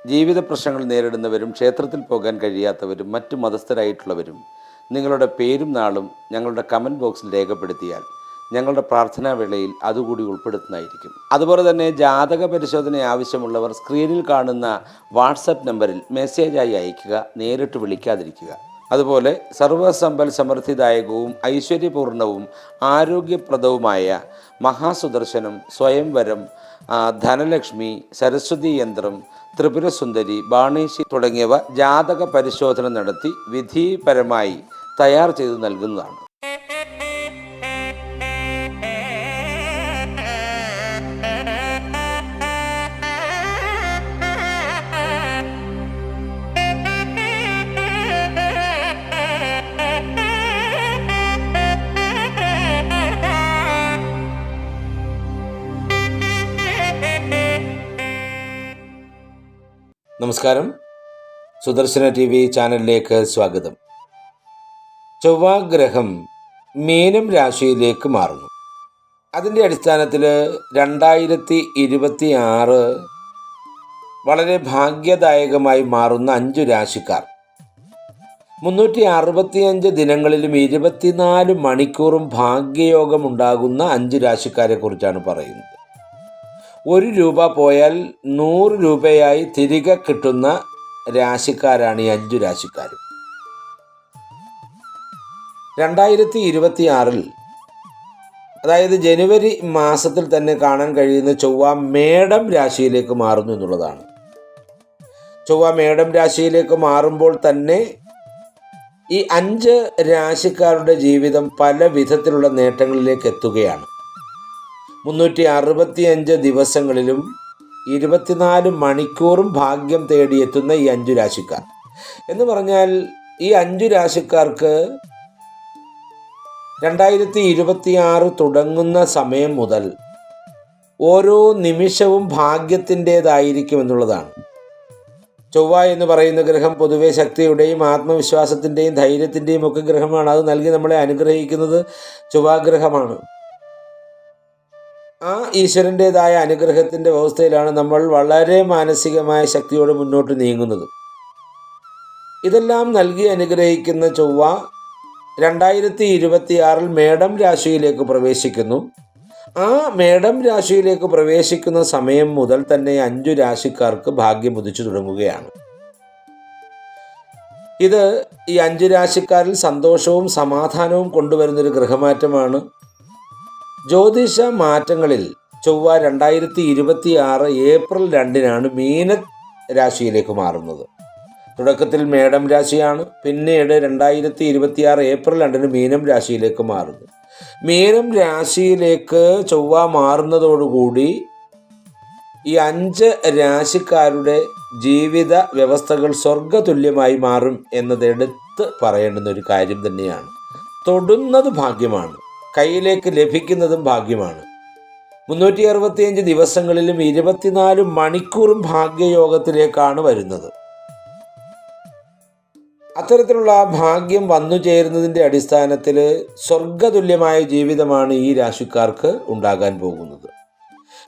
ജീവിത പ്രശ്നങ്ങൾ നേരിടുന്നവരും ക്ഷേത്രത്തിൽ പോകാൻ കഴിയാത്തവരും മറ്റു മതസ്ഥരായിട്ടുള്ളവരും നിങ്ങളുടെ പേരും നാളും ഞങ്ങളുടെ കമൻറ്റ് ബോക്സിൽ രേഖപ്പെടുത്തിയാൽ ഞങ്ങളുടെ പ്രാർത്ഥനാ വേളയിൽ അതുകൂടി ഉൾപ്പെടുത്തുന്നതായിരിക്കും. അതുപോലെ തന്നെ ജാതക പരിശോധന ആവശ്യമുള്ളവർ സ്ക്രീനിൽ കാണുന്ന വാട്സപ്പ് നമ്പറിൽ മെസ്സേജായി അയയ്ക്കുക, നേരിട്ട് വിളിക്കാതിരിക്കുക. അതുപോലെ സർവസമ്പൽ സമൃദ്ധിദായകവും ഐശ്വര്യപൂർണവും ആരോഗ്യപ്രദവുമായ മഹാസുദർശനം, സ്വയംവരം, ധനലക്ഷ്മി, സരസ്വതി യന്ത്രം, ത്രിപുരസുന്ദരി, ബാണേശി തുടങ്ങിയവ ജാതക പരിശോധന നടത്തി വിധിപരമായി തയ്യാർ ചെയ്തു നൽകുന്നതാണ്. നമസ്കാരം, സുദർശന TV ചാനലിലേക്ക് സ്വാഗതം. ചൊവ്വാഗ്രഹം മീനം രാശിയിലേക്ക് മാറുന്നു. അതിൻ്റെ അടിസ്ഥാനത്തിൽ 2026 വളരെ ഭാഗ്യദായകമായി മാറുന്ന 5 രാശിക്കാർ, 365 ദിനങ്ങളിലും 24 മണിക്കൂറും ഭാഗ്യയോഗം ഉണ്ടാകുന്ന 5 രാശിക്കാരെ കുറിച്ചാണ് പറയുന്നത്. 1 രൂപ പോയാൽ 100 രൂപയായി തിരികെ കിട്ടുന്ന രാശിക്കാരാണ് ഈ 5 രാശിക്കാരും. 2026 അതായത് ജനുവരി മാസത്തിൽ തന്നെ കാണാൻ കഴിയുന്ന ചൊവ്വ മേടം രാശിയിലേക്ക് മാറുന്നു എന്നുള്ളതാണ്. ചൊവ്വ മേടം രാശിയിലേക്ക് മാറുമ്പോൾ തന്നെ ഈ 5 രാശിക്കാരുടെ ജീവിതം പല വിധത്തിലുള്ള നേട്ടങ്ങളിലേക്ക് എത്തുകയാണ്. 365 ദിവസങ്ങളിലും 24 മണിക്കൂറും ഭാഗ്യം തേടിയെത്തുന്ന ഈ 5 രാശിക്കാർ എന്ന് പറഞ്ഞാൽ, ഈ 5 രാശിക്കാർക്ക് 2026 തുടങ്ങുന്ന സമയം മുതൽ ഓരോ നിമിഷവും ഭാഗ്യത്തിൻ്റേതായിരിക്കും എന്നുള്ളതാണ്. ചൊവ്വ എന്ന് പറയുന്ന ഗ്രഹം പൊതുവെ ശക്തിയുടെയും ആത്മവിശ്വാസത്തിൻ്റെയും ധൈര്യത്തിൻ്റെയും ഒക്കെ ഗ്രഹമാണ്. അത് നൽകി നമ്മളെ അനുഗ്രഹിക്കുന്നത് ചൊവ്വാഗ്രഹമാണ്. ആ ഈശ്വരൻ്റേതായ അനുഗ്രഹത്തിൻ്റെ വ്യവസ്ഥയിലാണ് നമ്മൾ വളരെ മാനസികമായ ശക്തിയോടെ മുന്നോട്ട് നീങ്ങുന്നത്. ഇതെല്ലാം നൽകി അനുഗ്രഹിക്കുന്ന ചൊവ്വ 2026 മേടം രാശിയിലേക്ക് പ്രവേശിക്കുന്നു. ആ മേടം രാശിയിലേക്ക് പ്രവേശിക്കുന്ന സമയം മുതൽ തന്നെ 5 രാശിക്കാർക്ക് ഭാഗ്യം ഉദിച്ചു തുടങ്ങുകയാണ്. ഇത് ഈ 5 രാശിക്കാരിൽ സന്തോഷവും സമാധാനവും കൊണ്ടുവരുന്നൊരു ഗ്രഹമാറ്റമാണ്. ജ്യോതിഷ മാറ്റങ്ങളിൽ ചൊവ്വ 2026 ഏപ്രിൽ 2 മീന രാശിയിലേക്ക് മാറുന്നത്. തുടക്കത്തിൽ മേടം രാശിയാണ്, പിന്നീട് 2026 ഏപ്രിൽ 2 മീനം രാശിയിലേക്ക് മാറുന്നു. മീനം രാശിയിലേക്ക് ചൊവ്വ മാറുന്നതോടുകൂടി ഈ 5 രാശിക്കാരുടെ ജീവിത വ്യവസ്ഥകൾ സ്വർഗതുല്യമായി മാറും എന്നത് എടുത്ത് പറയേണ്ടുന്ന ഒരു കാര്യം തന്നെയാണ്. തൊടുന്നത് ഭാഗ്യമാണ്, കയ്യിലേക്ക് ലഭിക്കുന്നതും ഭാഗ്യമാണ്. 365 ദിവസങ്ങളിലും 24 മണിക്കൂറും ഭാഗ്യയോഗത്തിലേക്കാണ് വരുന്നത്. അത്തരത്തിലുള്ള ഭാഗ്യം വന്നു ചേരുന്നതിൻ്റെ അടിസ്ഥാനത്തിൽ സ്വർഗതുല്യമായ ജീവിതമാണ് ഈ രാശിക്കാർക്ക് ഉണ്ടാകാൻ പോകുന്നത്.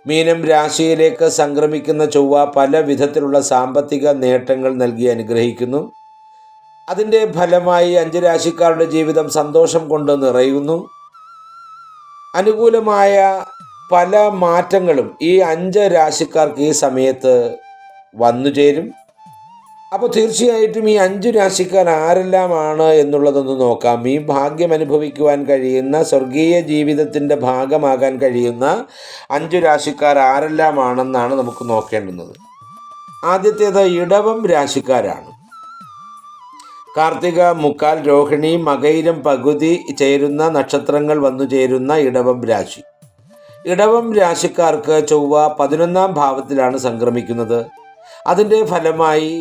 മീനം രാശിയിലേക്ക് സംക്രമിക്കുന്ന ചൊവ്വ പല വിധത്തിലുള്ള സാമ്പത്തിക നേട്ടങ്ങൾ നൽകി അനുഗ്രഹിക്കുന്നു. അതിൻ്റെ ഫലമായി 5 രാശിക്കാരുടെ ജീവിതം സന്തോഷം കൊണ്ട് നിറയുന്നു. അനുകൂലമായ പല മാറ്റങ്ങളും ഈ 5 രാശിക്കാർക്ക് ഈ സമയത്ത് വന്നു ചേരും. അപ്പോൾ തീർച്ചയായിട്ടും ഈ 5 രാശിക്കാർ ആരെല്ലാമാണ് എന്നുള്ളതൊന്ന് നോക്കാം. ഈ ഭാഗ്യം അനുഭവിക്കുവാൻ കഴിയുന്ന, സ്വർഗീയ ജീവിതത്തിൻ്റെ ഭാഗമാകാൻ കഴിയുന്ന 5 രാശിക്കാർ ആരെല്ലാമാണെന്നാണ് നമുക്ക് നോക്കേണ്ടുന്നത്. ആദ്യത്തേത് ഇടവം രാശിക്കാരാണ്. കാർത്തിക, മുക്കാൽ, രോഹിണി, മകയിരം പകുതി ചേരുന്ന നക്ഷത്രങ്ങൾ വന്നു ചേരുന്ന ഇടവം രാശി. ഇടവം രാശിക്കാർക്ക് ചൊവ്വ 11ാം ഭാവത്തിലാണ് സംക്രമിക്കുന്നത്. അതിൻ്റെ ഫലമായി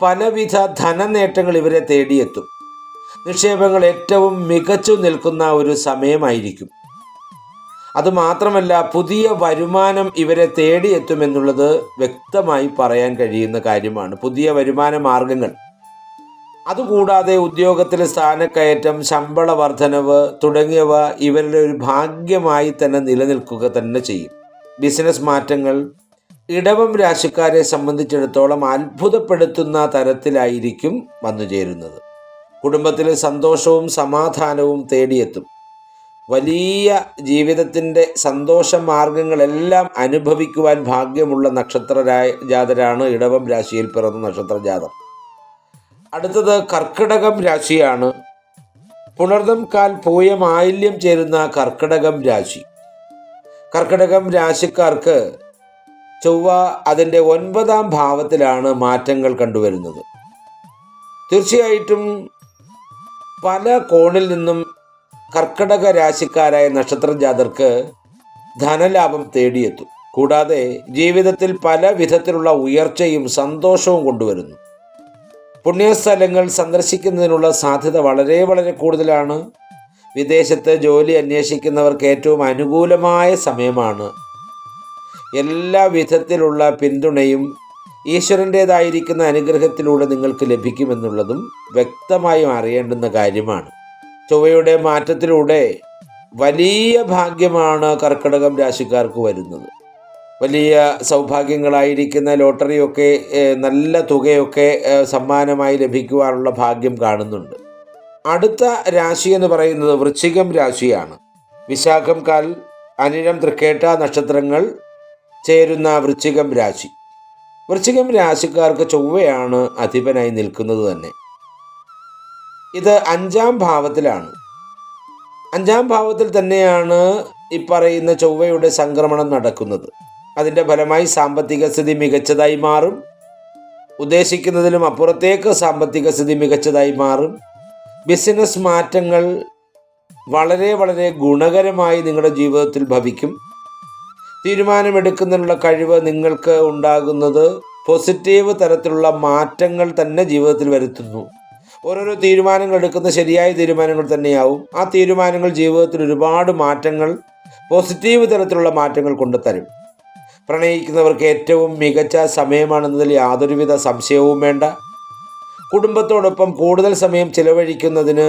പലവിധ ധനനേട്ടങ്ങൾ ഇവരെ തേടിയെത്തും. നിക്ഷേപങ്ങൾ ഏറ്റവും മികച്ചു നിൽക്കുന്ന ഒരു സമയമായിരിക്കും. അതുമാത്രമല്ല, പുതിയ വരുമാനം ഇവരെ തേടിയെത്തുമെന്നുള്ളത് വ്യക്തമായി പറയാൻ കഴിയുന്ന കാര്യമാണ്. പുതിയ വരുമാന മാർഗങ്ങൾ, അതുകൂടാതെ ഉദ്യോഗത്തിലെ സ്ഥാനക്കയറ്റം, ശമ്പള വർധനവ് തുടങ്ങിയവ ഇവരുടെ ഒരു ഭാഗ്യമായി തന്നെ നിലനിൽക്കുക തന്നെ ചെയ്യും. ബിസിനസ് മാറ്റങ്ങൾ, ഇടവം രാശിക്കാരെ സംബന്ധിച്ചിടത്തോളം അത്ഭുതപ്പെടുത്തുന്ന തരത്തിലായിരിക്കും വന്നു ചേരുന്നത്. കുടുംബത്തിൽ സന്തോഷവും സമാധാനവും തേടിയെത്തും. വലിയ ജീവിതത്തിൻ്റെ സന്തോഷ മാർഗങ്ങളെല്ലാം അനുഭവിക്കുവാൻ ഭാഗ്യമുള്ള ജാതരാണ് ഇടവം രാശിയിൽ പിറന്ന നക്ഷത്രജാതർ. അടുത്തത് കർക്കിടകം രാശിയാണ്. പുണർദം കാൽ പൂയം ആയില്യം ചേരുന്ന കർക്കിടകം രാശി. കർക്കിടകം രാശിക്കാർക്ക് ചൊവ്വ അതിൻ്റെ 9ാം ഭാവത്തിലാണ് മാറ്റങ്ങൾ കണ്ടുവരുന്നത്. തീർച്ചയായിട്ടും പല കോണിൽ നിന്നും കർക്കിടക രാശിക്കാരായ നക്ഷത്രജാതർക്ക് ധനലാഭം തേടിയെത്തും. കൂടാതെ ജീവിതത്തിൽ പല വിധത്തിലുള്ള ഉയർച്ചയും സന്തോഷവും കൊണ്ടുവരുന്നു. പുണ്യസ്ഥലങ്ങൾ സന്ദർശിക്കുന്നതിനുള്ള സാധ്യത വളരെ വളരെ കൂടുതലാണ്. വിദേശത്ത് ജോലി അന്വേഷിക്കുന്നവർക്ക് ഏറ്റവും അനുകൂലമായ സമയമാണ്. എല്ലാ വിധത്തിലുള്ള പിന്തുണയും ഈശ്വരൻ്റേതായിരിക്കുന്ന അനുഗ്രഹത്തിലൂടെ നിങ്ങൾക്ക് ലഭിക്കുമെന്നുള്ളതും വ്യക്തമായും അറിയേണ്ടുന്ന കാര്യമാണ്. ചൊവ്വയുടെ മാറ്റത്തിലൂടെ വലിയ ഭാഗ്യമാണ് കർക്കിടകം രാശിക്കാർക്ക് വരുന്നത്. വലിയ സൗഭാഗ്യങ്ങളായിരിക്കുന്ന ലോട്ടറിയൊക്കെ നല്ല തുകയൊക്കെ സമ്മാനമായി ലഭിക്കുവാനുള്ള ഭാഗ്യം കാണുന്നുണ്ട്. അടുത്ത രാശി എന്ന് പറയുന്നത് വൃശ്ചികം രാശിയാണ്. വിശാഖം കാൽ അനിഴം തൃക്കേട്ട നക്ഷത്രങ്ങൾ ചേരുന്ന വൃശ്ചികം രാശി. വൃശ്ചികം രാശിക്കാർക്ക് ചൊവ്വയാണ് അധിപനായി നിൽക്കുന്നത് തന്നെ. ഇത് 5ാം ഭാവത്തിലാണ്. 5ാം ഭാവത്തിൽ തന്നെയാണ് ഈ പറയുന്ന ചൊവ്വയുടെ സംക്രമണം നടക്കുന്നത്. അതിൻ്റെ ഫലമായി സാമ്പത്തിക സ്ഥിതി മികച്ചതായി മാറും. ഉദ്ദേശിക്കുന്നതിലും അപ്പുറത്തേക്ക് സാമ്പത്തിക സ്ഥിതി മികച്ചതായി മാറും. ബിസിനസ് മാറ്റങ്ങൾ വളരെ വളരെ ഗുണകരമായി നിങ്ങളുടെ ജീവിതത്തിൽ ഭവിക്കും. തീരുമാനമെടുക്കുന്നതിനുള്ള കഴിവ് നിങ്ങൾക്ക് ഉണ്ടാകുന്നത് പോസിറ്റീവ് തരത്തിലുള്ള മാറ്റങ്ങൾ തന്നെ ജീവിതത്തിൽ വരുത്തുന്നു. ഓരോരോ തീരുമാനങ്ങൾ എടുക്കുന്ന ശരിയായ തീരുമാനങ്ങൾ തന്നെയാവും. ആ തീരുമാനങ്ങൾ ജീവിതത്തിൽ ഒരുപാട് മാറ്റങ്ങൾ, പോസിറ്റീവ് തരത്തിലുള്ള മാറ്റങ്ങൾ കൊണ്ടുതരും. പ്രണയിക്കുന്നവർക്ക് ഏറ്റവും മികച്ച സമയമാണെന്നതിൽ യാതൊരുവിധ സംശയവും വേണ്ട. കുടുംബത്തോടൊപ്പം കൂടുതൽ സമയം ചിലവഴിക്കുന്നതിന്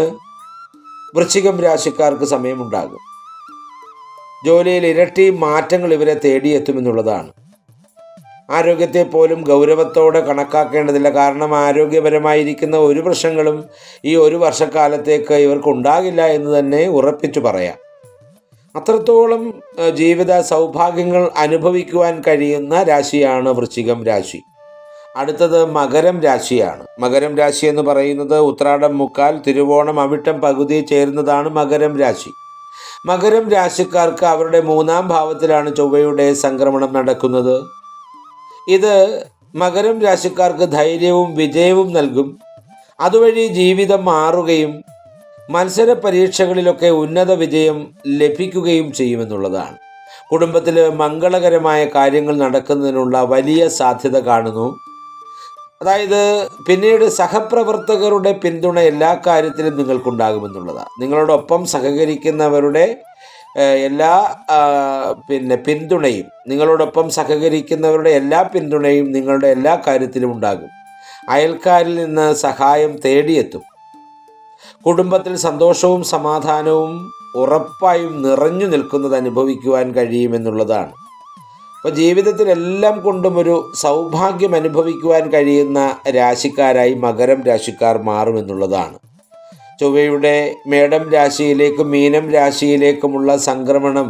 വൃശ്ചികം രാശിക്കാർക്ക് സമയമുണ്ടാകും. ജോലിയിൽ ഇരട്ടി മാറ്റങ്ങൾ ഇവരെ തേടിയെത്തുമെന്നുള്ളതാണ്. ആരോഗ്യത്തെ പോലും ഗൗരവത്തോടെ കണക്കാക്കേണ്ടതില്ല. കാരണം ആരോഗ്യപരമായിരിക്കുന്ന ഒരു പ്രശ്നങ്ങളും ഈ ഒരു വർഷക്കാലത്തേക്ക് ഇവർക്കുണ്ടാകില്ല എന്ന് തന്നെ ഉറപ്പിച്ചു പറയാം. അത്രത്തോളം ജീവിത സൗഭാഗ്യങ്ങൾ അനുഭവിക്കുവാൻ കഴിയുന്ന രാശിയാണ് വൃശ്ചികം രാശി. അടുത്തത് മകരം രാശിയാണ്. മകരം രാശി എന്ന് പറയുന്നത് ഉത്രാടം മുക്കാൽ തിരുവോണം അവിട്ടം പകുതി ചേരുന്നതാണ് മകരം രാശി. മകരം രാശിക്കാർക്ക് അവരുടെ 3ാം ഭാവത്തിലാണ് ചൊവ്വയുടെ സംക്രമണം നടക്കുന്നത്. ഇത് മകരം രാശിക്കാർക്ക് ധൈര്യവും വിജയവും നൽകും. അതുവഴി ജീവിതം മാറുകയും മത്സര പരീക്ഷകളിലൊക്കെ ഉന്നത വിജയം ലഭിക്കുകയും ചെയ്യുമെന്നുള്ളതാണ്. കുടുംബത്തിൽ മംഗളകരമായ കാര്യങ്ങൾ നടക്കുന്നതിനുള്ള വലിയ സാധ്യത കാണുന്നു. അതായത് പിന്നീട് സഹപ്രവർത്തകരുടെ പിന്തുണ എല്ലാ കാര്യത്തിലും നിങ്ങൾക്കുണ്ടാകുമെന്നുള്ളതാണ്. നിങ്ങളോടൊപ്പം സഹകരിക്കുന്നവരുടെ എല്ലാ പിന്തുണയും, നിങ്ങളോടൊപ്പം സഹകരിക്കുന്നവരുടെ എല്ലാ പിന്തുണയും നിങ്ങളുടെ എല്ലാ കാര്യത്തിലും ഉണ്ടാകും. അയൽക്കാരിൽ നിന്ന് സഹായം തേടിയെത്തും. കുടുംബത്തിൽ സന്തോഷവും സമാധാനവും ഉറപ്പായും നിറഞ്ഞു നിൽക്കുന്നത് അനുഭവിക്കുവാൻ കഴിയുമെന്നുള്ളതാണ്. അപ്പോൾ ജീവിതത്തിലെല്ലാം കൊണ്ടും ഒരു സൗഭാഗ്യം അനുഭവിക്കുവാൻ കഴിയുന്ന രാശിക്കാരായി മകരം രാശിക്കാർ മാറുമെന്നുള്ളതാണ്. ചൊവ്വയുടെ മേടം രാശിയിലേക്കും മീനം രാശിയിലേക്കുമുള്ള സംക്രമണം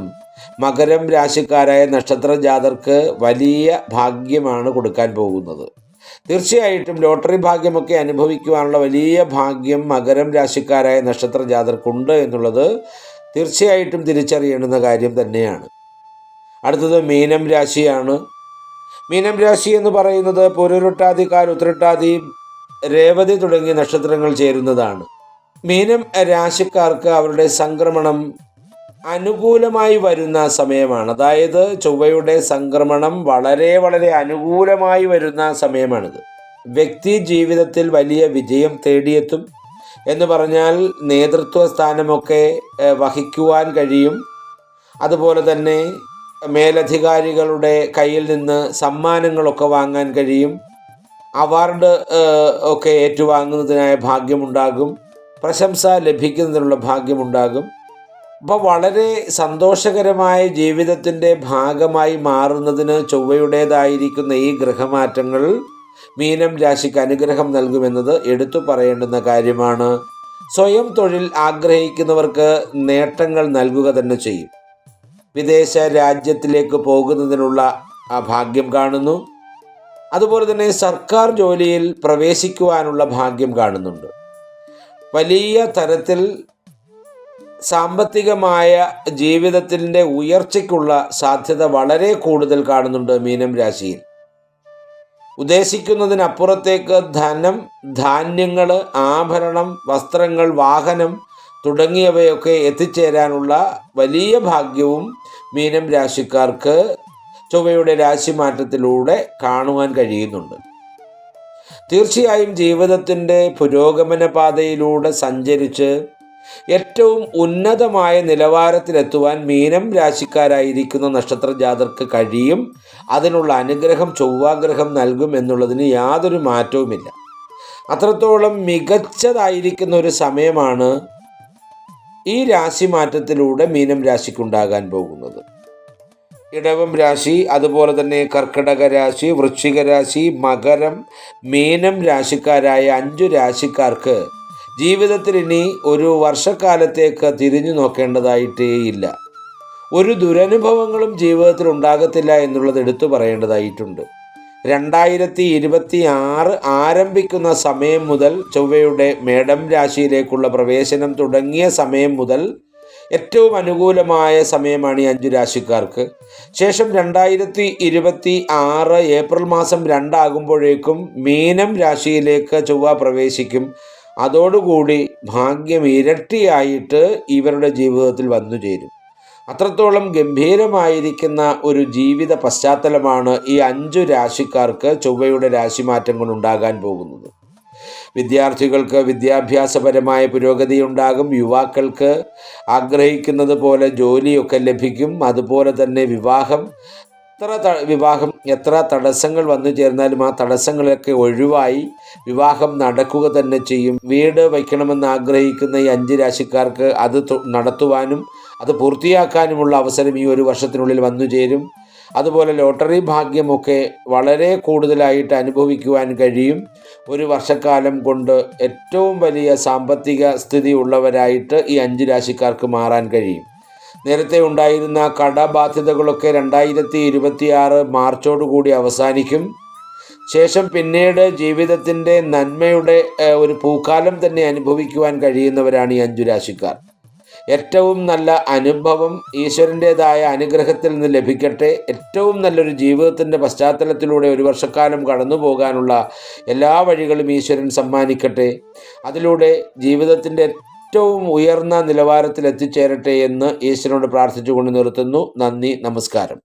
മകരം രാശിക്കാരായ നക്ഷത്രജാതർക്ക് വലിയ ഭാഗ്യമാണ് കൊടുക്കാൻ പോകുന്നത്. തീർച്ചയായിട്ടും ലോട്ടറി ഭാഗ്യമൊക്കെ അനുഭവിക്കുവാനുള്ള വലിയ ഭാഗ്യം മകരം രാശിക്കാരായ നക്ഷത്രജാതർക്കുണ്ട് എന്നുള്ളത് തീർച്ചയായിട്ടും തിരിച്ചറിയേണ്ടുന്ന കാര്യം തന്നെയാണ്. അടുത്തത് മീനം രാശിയാണ്. മീനം രാശി എന്ന് പറയുന്നത് പുരുരുട്ടാതി കാൽ ഉത്രട്ടാതി രേവതി തുടങ്ങിയ നക്ഷത്രങ്ങൾ ചേരുന്നതാണ്. മീനം രാശിക്കാർക്ക് അവരുടെ സംക്രമണം അനുകൂലമായി വരുന്ന സമയമാണ്. അതായത് ചൊവ്വയുടെ സംക്രമണം വളരെ വളരെ അനുകൂലമായി വരുന്ന സമയമാണിത്. വ്യക്തി ജീവിതത്തിൽ വലിയ വിജയം തേടിയെത്തും എന്ന് പറഞ്ഞാൽ നേതൃത്വ സ്ഥാനമൊക്കെ വഹിക്കുവാൻ കഴിയും. അതുപോലെ തന്നെ മേലധികാരികളുടെ കയ്യിൽ നിന്ന് സമ്മാനങ്ങളൊക്കെ വാങ്ങാൻ കഴിയും. അവാർഡ് ഒക്കെ ഏറ്റുവാങ്ങുന്നതിനായ ഭാഗ്യമുണ്ടാകും. പ്രശംസ ലഭിക്കുന്നതിനുള്ള ഭാഗ്യമുണ്ടാകും. അപ്പോൾ വളരെ സന്തോഷകരമായ ജീവിതത്തിൻ്റെ ഭാഗമായി മാറുന്നതിന് ചൊവ്വയുടേതായിരിക്കുന്ന ഈ ഗ്രഹമാറ്റങ്ങൾ മീനം രാശിക്ക് അനുഗ്രഹം നൽകുമെന്നത് എടുത്തു പറയേണ്ടുന്ന കാര്യമാണ്. സ്വയം തൊഴിൽ ആഗ്രഹിക്കുന്നവർക്ക് നേട്ടങ്ങൾ നൽകുക തന്നെ ചെയ്യും. വിദേശ രാജ്യത്തിലേക്ക് പോകുന്നതിനുള്ള ഭാഗ്യം കാണുന്നു. അതുപോലെ തന്നെ സർക്കാർ ജോലിയിൽ പ്രവേശിക്കുവാനുള്ള ഭാഗ്യം കാണുന്നുണ്ട്. വലിയ തരത്തിൽ സാമ്പത്തികമായ ജീവിതത്തിൻ്റെ ഉയർച്ചയ്ക്കുള്ള സാധ്യത വളരെ കൂടുതൽ കാണുന്നുണ്ട് മീനം രാശിയിൽ. ഉദ്ദേശിക്കുന്നതിനപ്പുറത്തേക്ക് ധനം, ധാന്യങ്ങൾ, ആഭരണം, വസ്ത്രങ്ങൾ, വാഹനം തുടങ്ങിയവയൊക്കെ എത്തിച്ചേരാനുള്ള വലിയ ഭാഗ്യവും മീനം രാശിക്കാർക്ക് ചൊവ്വയുടെ രാശിമാറ്റത്തിലൂടെ കാണുവാൻ കഴിയുന്നുണ്ട്. തീർച്ചയായും ജീവിതത്തിൻ്റെ പുരോഗമന പാതയിലൂടെ സഞ്ചരിച്ച് ഏറ്റവും ഉന്നതമായ നിലവാരത്തിലെത്തുവാൻ മീനം രാശിക്കാരായിരിക്കുന്ന നക്ഷത്ര ജാതർക്ക് കഴിയും. അതിനുള്ള അനുഗ്രഹം ചൊവ്വാഗ്രഹം നൽകും എന്നുള്ളതിന് യാതൊരു മാറ്റവുമില്ല. അത്രത്തോളം മികച്ചതായിരിക്കുന്ന ഒരു സമയമാണ് ഈ രാശിമാറ്റത്തിലൂടെ മീനം രാശിക്കുണ്ടാകാൻ പോകുന്നത്. ഇടവം രാശി, അതുപോലെ തന്നെ കർക്കിടക രാശി, വൃശ്ചിക രാശി, മകരം, മീനം രാശിക്കാരായ 5 രാശിക്കാർക്ക് ജീവിതത്തിൽ ഇനി ഒരു വർഷക്കാലത്തേക്ക് തിരിഞ്ഞു നോക്കേണ്ടതായിട്ടേയില്ല. ഒരു ദുരനുഭവങ്ങളും ജീവിതത്തിൽ ഉണ്ടാകത്തില്ല എന്നുള്ളത് എടുത്തു പറയേണ്ടതായിട്ടുണ്ട്. 2026 ആരംഭിക്കുന്ന സമയം മുതൽ ചൊവ്വയുടെ മേടം രാശിയിലേക്കുള്ള പ്രവേശനം തുടങ്ങിയ സമയം മുതൽ ഏറ്റവും അനുകൂലമായ സമയമാണ് ഈ 5 രാശിക്കാർക്ക്. ശേഷം 2026 ഏപ്രിൽ മാസം 2 ആകുമ്പോഴേക്കും മീനം രാശിയിലേക്ക് ചൊവ്വ പ്രവേശിക്കും. അതോടുകൂടി ഭാഗ്യം ഇരട്ടിയായിട്ട് ഇവരുടെ ജീവിതത്തിൽ വന്നു ചേരും. അത്രത്തോളം ഗംഭീരമായിരിക്കുന്ന ഒരു ജീവിത പശ്ചാത്തലമാണ് ഈ 5 രാശിക്കാർക്ക് ചൊവ്വയുടെ രാശിമാറ്റം കൊണ്ടുണ്ടാകാൻ പോകുന്നത്. വിദ്യാർത്ഥികൾക്ക് വിദ്യാഭ്യാസപരമായ പുരോഗതി ഉണ്ടാകും. യുവാക്കൾക്ക് ആഗ്രഹിക്കുന്നത് പോലെ ജോലിയൊക്കെ ലഭിക്കും. അതുപോലെ തന്നെ വിവാഹം എത്ര തടസ്സങ്ങൾ വന്നു ചേർന്നാലും ആ തടസ്സങ്ങളൊക്കെ ഒഴിവായി വിവാഹം നടക്കുക തന്നെ ചെയ്യും. വീട് വയ്ക്കണമെന്ന് ആഗ്രഹിക്കുന്ന ഈ 5 രാശിക്കാർക്ക് അത് നടത്തുവാനും അത് പൂർത്തിയാക്കാനുമുള്ള അവസരം ഈ ഒരു വർഷത്തിനുള്ളിൽ വന്നു ചേരും. അതുപോലെ ലോട്ടറി ഭാഗ്യമൊക്കെ വളരെ കൂടുതലായിട്ട് അനുഭവിക്കുവാൻ കഴിയും. ഒരു വർഷക്കാലം കൊണ്ട് ഏറ്റവും വലിയ സാമ്പത്തിക സ്ഥിതി ഉള്ളവരായിട്ട് ഈ 5 രാശിക്കാർക്ക് മാറാൻ കഴിയും. നേരത്തെ ഉണ്ടായിരുന്ന കടബാധ്യതകളൊക്കെ 2026 മാർച്ചോടുകൂടി അവസാനിക്കും. ശേഷം പിന്നീട് ജീവിതത്തിൻ്റെ നന്മയുടെ ഒരു പൂക്കാലം തന്നെ അനുഭവിക്കുവാൻ കഴിയുന്നവരാണ് ഈ 5 രാശിക്കാർ. ഏറ്റവും നല്ല അനുഭവം ഈശ്വരൻ്റേതായ അനുഗ്രഹത്തിൽ നിന്ന് ലഭിക്കട്ടെ. ഏറ്റവും നല്ലൊരു ജീവിതത്തിൻ്റെ പശ്ചാത്തലത്തിലൂടെ ഒരു വർഷക്കാലം കടന്നു പോകാനുള്ള എല്ലാ വഴികളും ഈശ്വരൻ സമ്മാനിക്കട്ടെ. അതിലൂടെ ജീവിതത്തിൻ്റെ ഏറ്റവും ഉയർന്ന നിലവാരത്തിൽ എത്തിച്ചേരട്ടെ എന്ന് ഈശ്വരനോട് പ്രാർത്ഥിച്ചുകൊണ്ട് നിർത്തുന്നു. നന്ദി, നമസ്കാരം.